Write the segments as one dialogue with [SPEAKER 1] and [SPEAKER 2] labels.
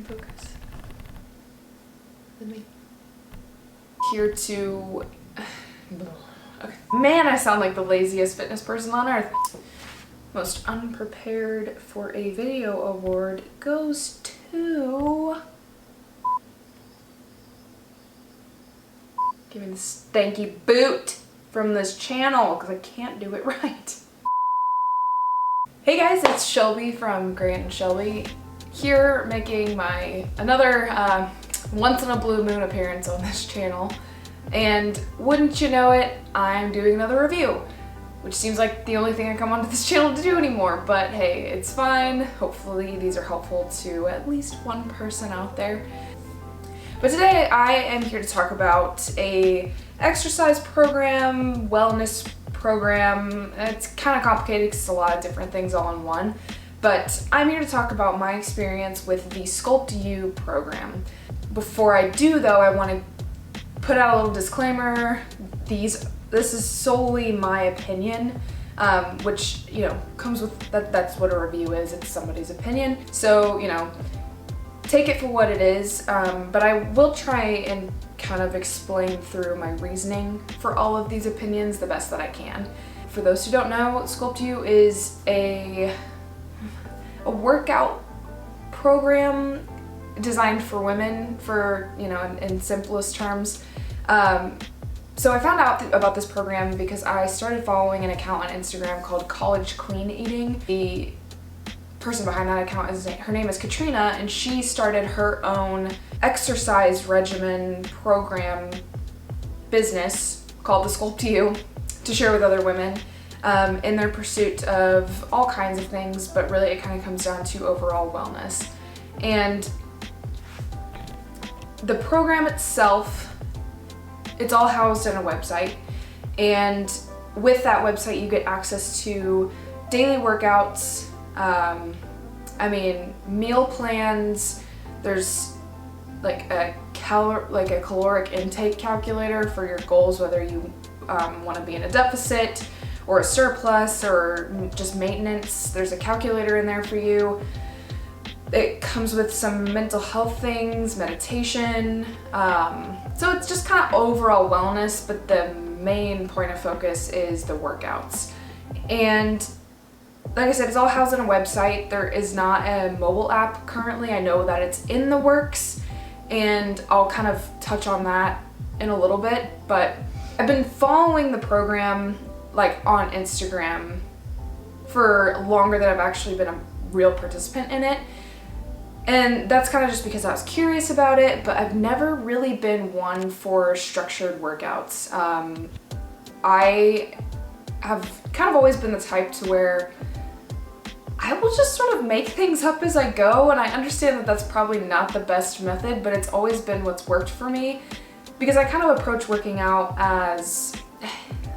[SPEAKER 1] in focus. With me. Here to... Okay. Man, I sound like the laziest fitness person on earth. Most unprepared for a video award goes to... Give me the stanky boot from this channel because I can't do it right. Hey guys, it's Shelby from Grant and Shelby here making my another once in a blue moon appearance on this channel. And wouldn't you know it, I'm doing another review, which seems like the only thing I come onto this channel to do anymore, but hey, it's fine. Hopefully these are helpful to at least one person out there. But today I am here to talk about a exercise program, wellness program. It's kind of complicated because it's a lot of different things all in one, but I'm here to talk about my experience with the Sculpt You program. Before I do though, I want to put out a little disclaimer. This is solely my opinion, which, you know, comes with that's what a review is. It's somebody's opinion. So, you know, take it for what it is, but I will try and kind of explain through my reasoning for all of these opinions the best that I can. For those who don't know, Sculpt You is a workout program designed for women, for, you know, in simplest terms. So I found out about this program because I started following an account on Instagram called College Clean Eating. The person behind that account her name is Katrina, and she started her own exercise regimen program business called the Sculpt You to share with other women in their pursuit of all kinds of things, but really it kind of comes down to overall wellness. And the program itself, it's all housed in a website, and with that website you get access to daily workouts, I mean, meal plans. There's like a caloric intake calculator for your goals, whether you want to be in a deficit or a surplus or just maintenance. There's a calculator in there for you. It comes with some mental health things, meditation. So it's just kind of overall wellness, but the main point of focus is the workouts. And like I said, it's all housed on a website. There is not a mobile app currently. I know that it's in the works, and I'll kind of touch on that in a little bit, but I've been following the program like on Instagram for longer than I've actually been a real participant in it. And that's kind of just because I was curious about it, but I've never really been one for structured workouts. I have kind of always been the type to where I will just sort of make things up as I go, and I understand that that's probably not the best method, but it's always been what's worked for me because I kind of approach working out as,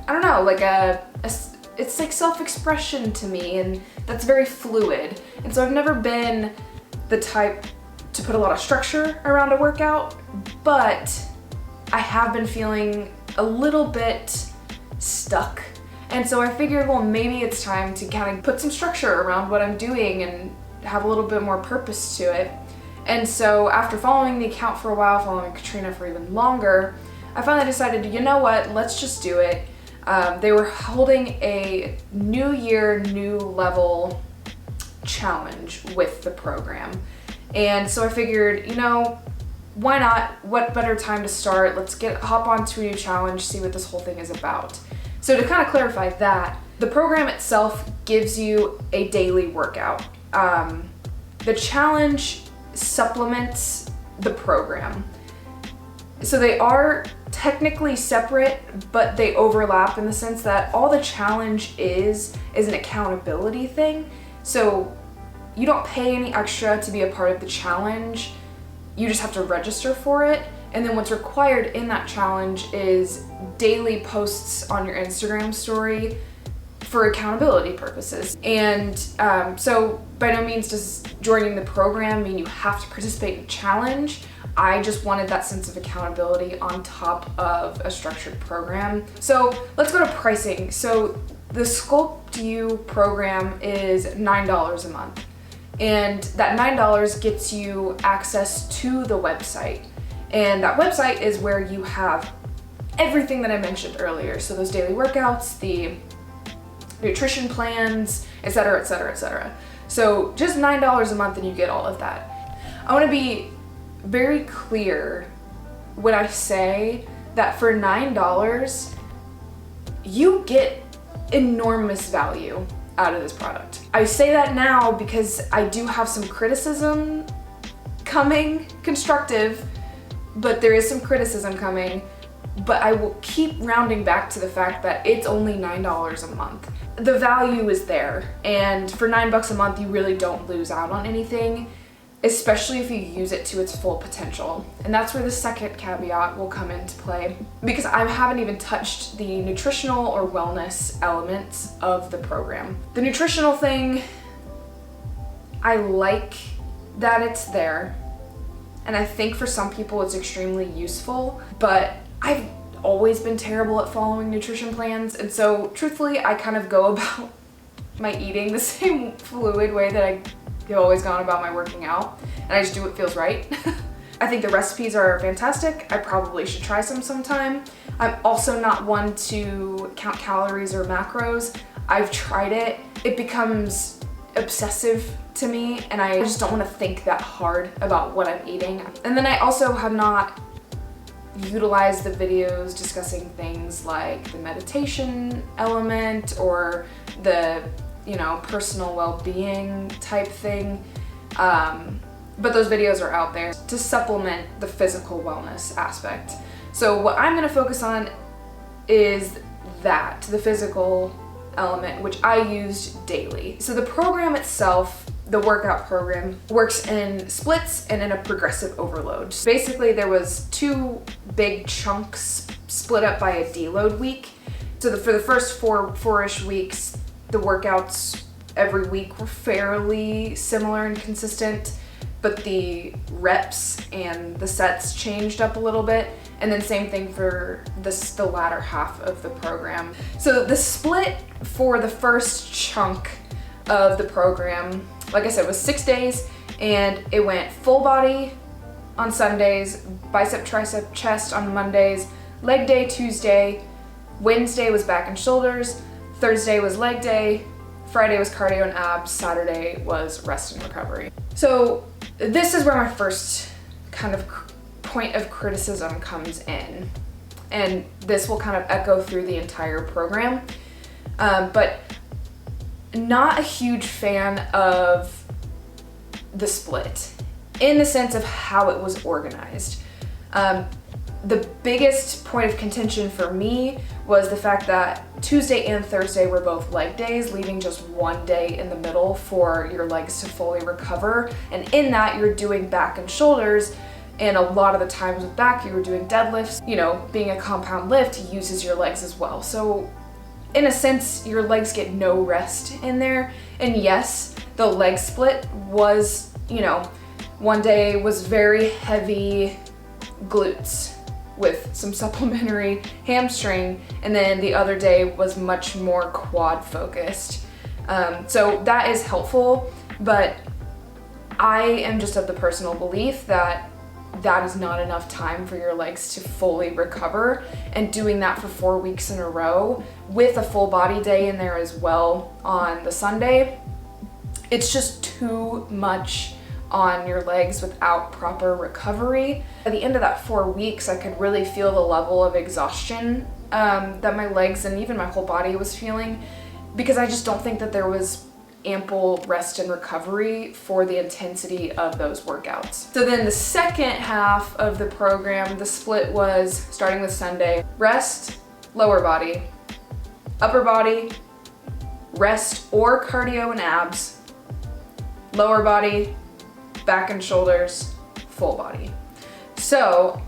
[SPEAKER 1] I don't know, like it's like self-expression to me, and that's very fluid. And so I've never been the type to put a lot of structure around a workout, but I have been feeling a little bit stuck. And so I figured, well, maybe it's time to kind of put some structure around what I'm doing and have a little bit more purpose to it. And so after following the account for a while, following Katrina for even longer, I finally decided, you know what, let's just do it. They were holding a New Year, New Level challenge with the program. And so I figured, you know, why not? What better time to start? Let's hop onto a new challenge, see what this whole thing is about. So to kind of clarify that, the program itself gives you a daily workout. The challenge supplements the program. So they are technically separate, but they overlap in the sense that all the challenge is an accountability thing. So you don't pay any extra to be a part of the challenge. You just have to register for it. And then what's required in that challenge is daily posts on your Instagram story for accountability purposes. And so by no means does joining the program mean you have to participate in a challenge. I just wanted that sense of accountability on top of a structured program. So let's go to pricing. So the Sculpt You program is $9 a month. And that $9 gets you access to the website. And that website is where you have everything that I mentioned earlier. So those daily workouts, the nutrition plans, etc., etc., etc. So just $9 a month and you get all of that. I want to be very clear when I say that for $9, you get enormous value out of this product. I say that now because I do have some criticism coming, constructive, but there is some criticism coming, but I will keep rounding back to the fact that it's only $9 a month. The value is there, and for $9 a month, you really don't lose out on anything, especially if you use it to its full potential. And that's where the second caveat will come into play, because I haven't even touched the nutritional or wellness elements of the program. The nutritional thing, I like that it's there, and I think for some people it's extremely useful, but I've always been terrible at following nutrition plans, and so truthfully I kind of go about my eating the same fluid way that I've always gone about my working out, and I just do what feels right. I think the recipes are fantastic. I probably should try some sometime. I'm also not one to count calories or macros. I've tried it. It becomes obsessive to me, and I just don't want to think that hard about what I'm eating. And then I also have not utilized the videos discussing things like the meditation element or the personal well-being type thing. But those videos are out there to supplement the physical wellness aspect. So what I'm gonna focus on is the physical element, which I used daily. So the program itself, the workout program, works in splits and in a progressive overload. Basically, there was 2 big chunks split up by a deload week. So for the first four-ish weeks, the workouts every week were fairly similar and consistent, but the reps and the sets changed up a little bit. And then same thing for the latter half of the program. So the split for the first chunk of the program, like I said, was 6 days, and it went full body on Sundays, bicep, tricep, chest on Mondays, leg day Tuesday, Wednesday was back and shoulders, Thursday was leg day, Friday was cardio and abs, Saturday was rest and recovery. So this is where my first kind of point of criticism comes in, and this will kind of echo through the entire program, but not a huge fan of the split in the sense of how it was organized. The biggest point of contention for me was the fact that Tuesday and Thursday were both leg days, leaving just one day in the middle for your legs to fully recover. And in that, you're doing back and shoulders, and a lot of the times with back, you were doing deadlifts. Being a compound lift uses your legs as well. So in a sense, your legs get no rest in there. And yes, the leg split was, one day was very heavy glutes with some supplementary hamstring, and then the other day was much more quad focused. So that is helpful, but I am just of the personal belief that that is not enough time for your legs to fully recover, and doing that for 4 weeks in a row with a full body day in there as well on the Sunday, it's just too much on your legs without proper recovery. At the end of that 4 weeks, I could really feel the level of exhaustion that my legs and even my whole body was feeling, because I just don't think that there was ample rest and recovery for the intensity of those workouts. So then the second half of the program, the split was starting with Sunday, rest, lower body, upper body, rest or cardio and abs, lower body, back and shoulders, full body. So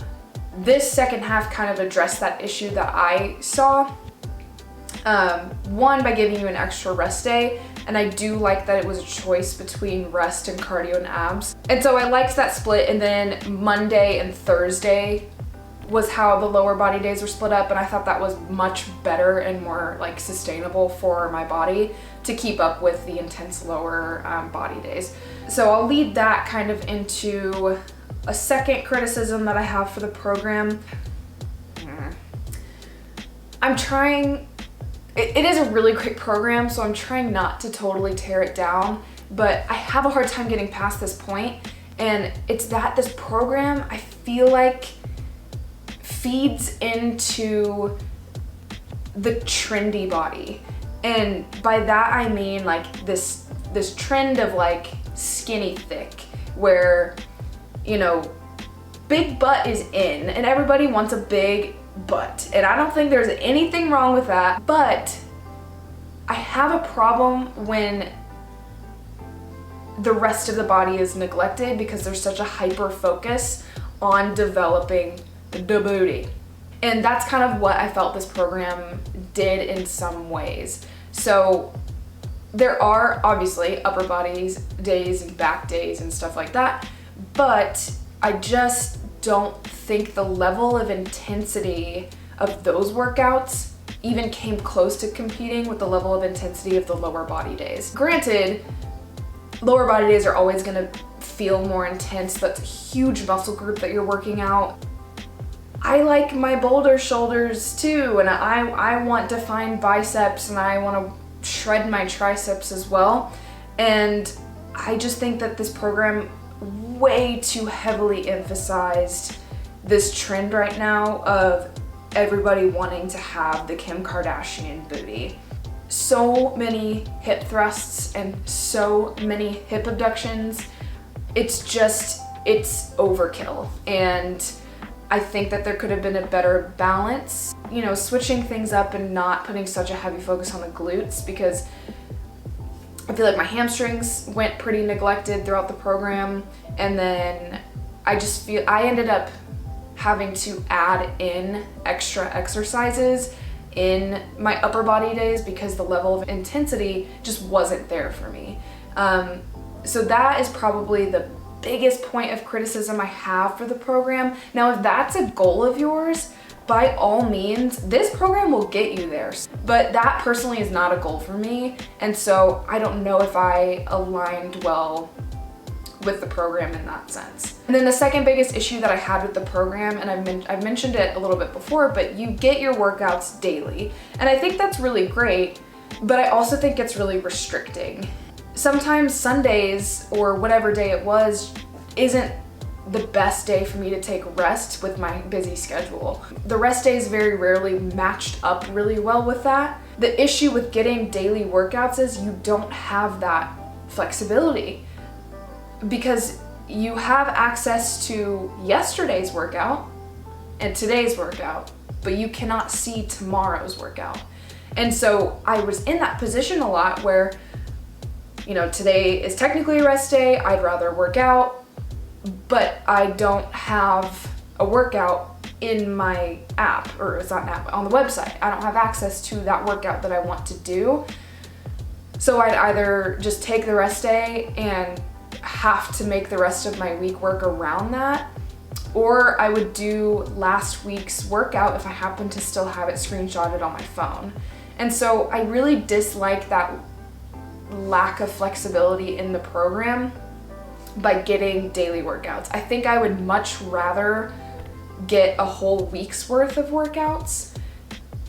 [SPEAKER 1] this second half kind of addressed that issue that I saw. One, by giving you an extra rest day, and I do like that it was a choice between rest and cardio and abs. And so I liked that split, and then Monday and Thursday was how the lower body days were split up, and I thought that was much better and more sustainable for my body to keep up with the intense lower body days. So I'll lead that kind of into a second criticism that I have for the program. I'm trying, it is a really great program, so I'm trying not to totally tear it down, but I have a hard time getting past this point, and it's that this program, I feel like, feeds into the trendy body. And by that I mean like this trend of like skinny thick, where, you know, big butt is in and everybody wants a big butt, and I don't think there's anything wrong with that, but I have a problem when the rest of the body is neglected because there's such a hyper focus on developing the booty. And that's kind of what I felt this program did in some ways. So there are obviously upper bodies days and back days and stuff like that, but I just don't think the level of intensity of those workouts even came close to competing with the level of intensity of the lower body days. Granted, lower body days are always gonna feel more intense. That's a huge muscle group that you're working out. I like my boulder shoulders too, and I want defined biceps, and I want to shred my triceps as well. And I just think that this program way too heavily emphasized this trend right now of everybody wanting to have the Kim Kardashian booty. So many hip thrusts and so many hip abductions. It's overkill. And I think that there could have been a better balance, you know, switching things up and not putting such a heavy focus on the glutes, because I feel like my hamstrings went pretty neglected throughout the program. And then I ended up having to add in extra exercises in my upper body days because the level of intensity just wasn't there for me. So that is probably the biggest point of criticism I have for the program. Now, if that's a goal of yours, by all means, this program will get you there. But that personally is not a goal for me, and so I don't know if I aligned well with the program in that sense. And then the second biggest issue that I had with the program, and I've mentioned it a little bit before, but you get your workouts daily. And I think that's really great, but I also think it's really restricting. Sometimes Sundays or whatever day it was isn't the best day for me to take rest with my busy schedule. The rest days very rarely matched up really well with that. The issue with getting daily workouts is you don't have that flexibility, because you have access to yesterday's workout and today's workout, but you cannot see tomorrow's workout. And so I was in that position a lot where, you know, today is technically a rest day, I'd rather work out, but I don't have a workout in my app, or it's not an app, on the website. I don't have access to that workout that I want to do. So I'd either just take the rest day and have to make the rest of my week work around that, or I would do last week's workout if I happen to still have it screenshotted on my phone. And so I really dislike that lack of flexibility in the program by getting daily workouts. I think I would much rather get a whole week's worth of workouts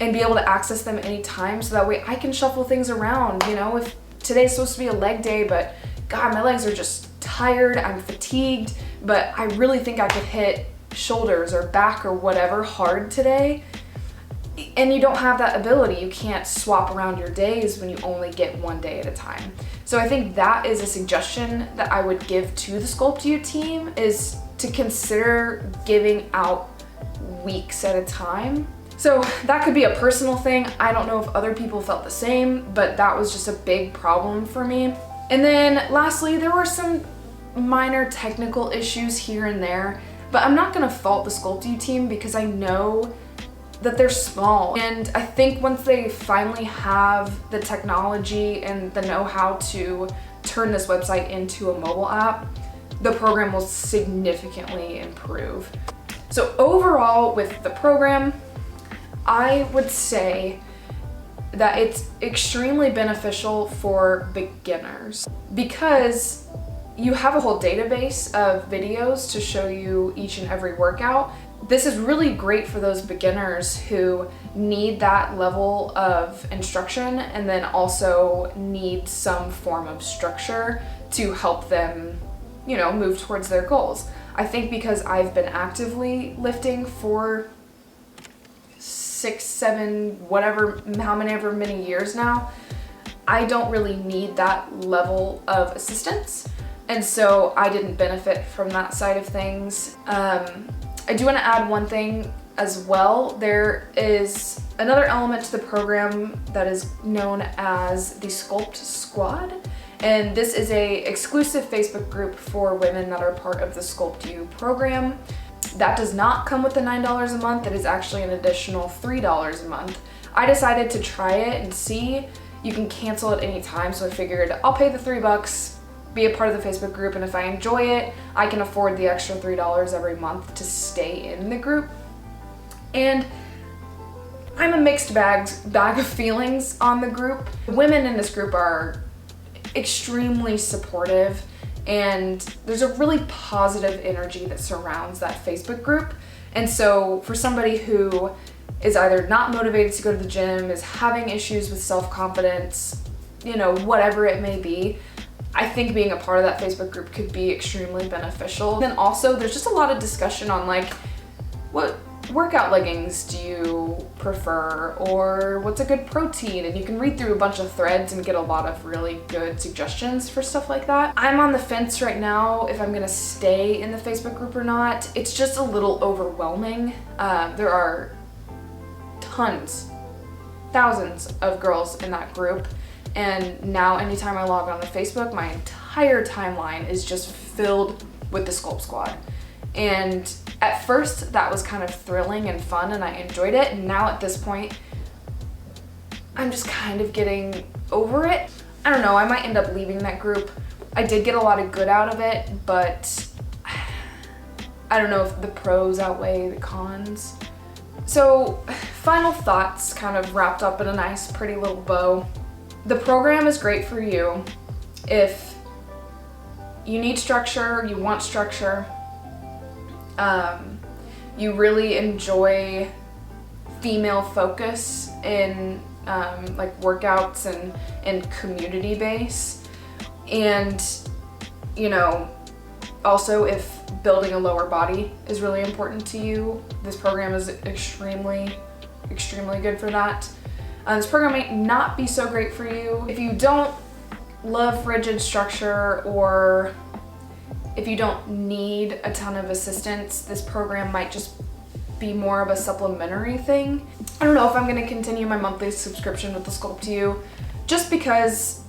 [SPEAKER 1] and be able to access them anytime, so that way I can shuffle things around. You know, if today's supposed to be a leg day, but God, my legs are just tired, I'm fatigued, but I really think I could hit shoulders or back or whatever hard today, and you don't have that ability. You can't swap around your days when you only get one day at a time. So I think that is a suggestion that I would give to the Sculpt You team, is to consider giving out weeks at a time. So that could be a personal thing. I don't know if other people felt the same, but that was just a big problem for me. And then lastly, there were some minor technical issues here and there, but I'm not gonna fault the Sculpt You team because I know that they're small. And I think once they finally have the technology and the know-how to turn this website into a mobile app, the program will significantly improve. So overall with the program, I would say that it's extremely beneficial for beginners, because you have a whole database of videos to show you each and every workout. This is really great for those beginners who need that level of instruction and then also need some form of structure to help them, you know, move towards their goals. I think because I've been actively lifting for 6, 7, whatever, however many years now, I don't really need that level of assistance. And so I didn't benefit from that side of things. I do want to add one thing as well. There is another element to the program that is known as the Sculpt Squad. And this is a exclusive Facebook group for women that are part of the Sculpt You program. That does not come with the $9 a month. It is actually an additional $3 a month. I decided to try it and see. You can cancel at any time, so I figured I'll pay the $3, be a part of the Facebook group, and if I enjoy it, I can afford the extra $3 every month to stay in the group. And I'm a mixed bag of feelings on the group. Women in this group are extremely supportive, and there's a really positive energy that surrounds that Facebook group. And so for somebody who is either not motivated to go to the gym, is having issues with self-confidence, you know, whatever it may be, I think being a part of that Facebook group could be extremely beneficial. Then also there's just a lot of discussion on like, what workout leggings do you prefer, or what's a good protein? And you can read through a bunch of threads and get a lot of really good suggestions for stuff like that. I'm on the fence right now if I'm gonna stay in the Facebook group or not. It's just a little overwhelming. There are tons, thousands of girls in that group. And now anytime I log on to Facebook, my entire timeline is just filled with the Sculpt Squad. And at first that was kind of thrilling and fun and I enjoyed it. And now at this point, I'm just kind of getting over it. I don't know, I might end up leaving that group. I did get a lot of good out of it, but I don't know if the pros outweigh the cons. So final thoughts, kind of wrapped up in a nice pretty little bow. The program is great for you if you need structure, you want structure, you really enjoy female focus in like workouts and community base, and you know, also if building a lower body is really important to you, this program is extremely good for that. This program might not be so great for you if you don't love rigid structure, or if you don't need a ton of assistance. This program might just be more of a supplementary thing. I don't know if I'm gonna continue my monthly subscription with the Sculpt You, just because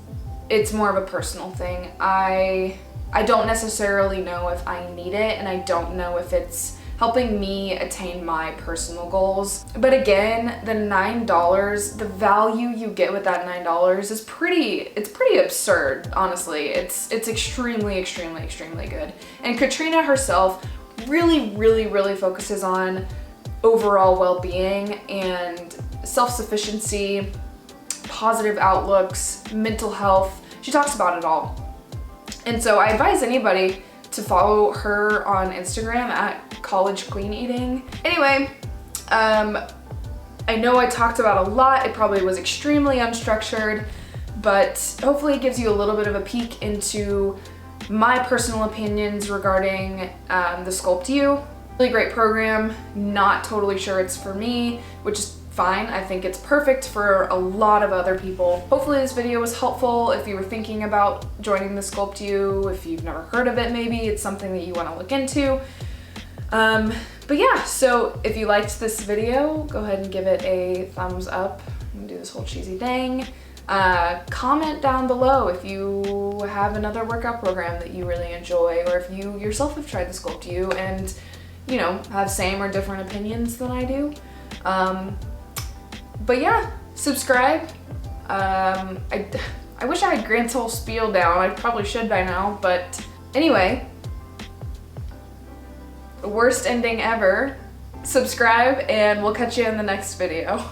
[SPEAKER 1] it's more of a personal thing. I don't necessarily know if I need it, and I don't know if it's helping me attain my personal goals. But again, the $9, the value you get with that $9 is pretty absurd, honestly. It's extremely good. And Katrina herself really focuses on overall well-being and self-sufficiency, positive outlooks, mental health. She talks about it all. And so I advise anybody to follow her on Instagram at College Queen Eating. Anyway, I know I talked about a lot. It probably was extremely unstructured, but hopefully it gives you a little bit of a peek into my personal opinions regarding the Sculpt You. Really great program. Not totally sure it's for me, which is fine. I think it's perfect for a lot of other people. Hopefully this video was helpful if you were thinking about joining the Sculpt You. If you've never heard of it, maybe it's something that you want to look into. But yeah, so if you liked this video, go ahead and give it a thumbs up. I'm gonna do this whole cheesy thing. Comment down below if you have another workout program that you really enjoy, or if you yourself have tried the Sculpt You and, you know, have same or different opinions than I do. But yeah, subscribe. I wish I had Grant's whole spiel down. I probably should by now, but anyway, worst ending ever. Subscribe and we'll catch you in the next video.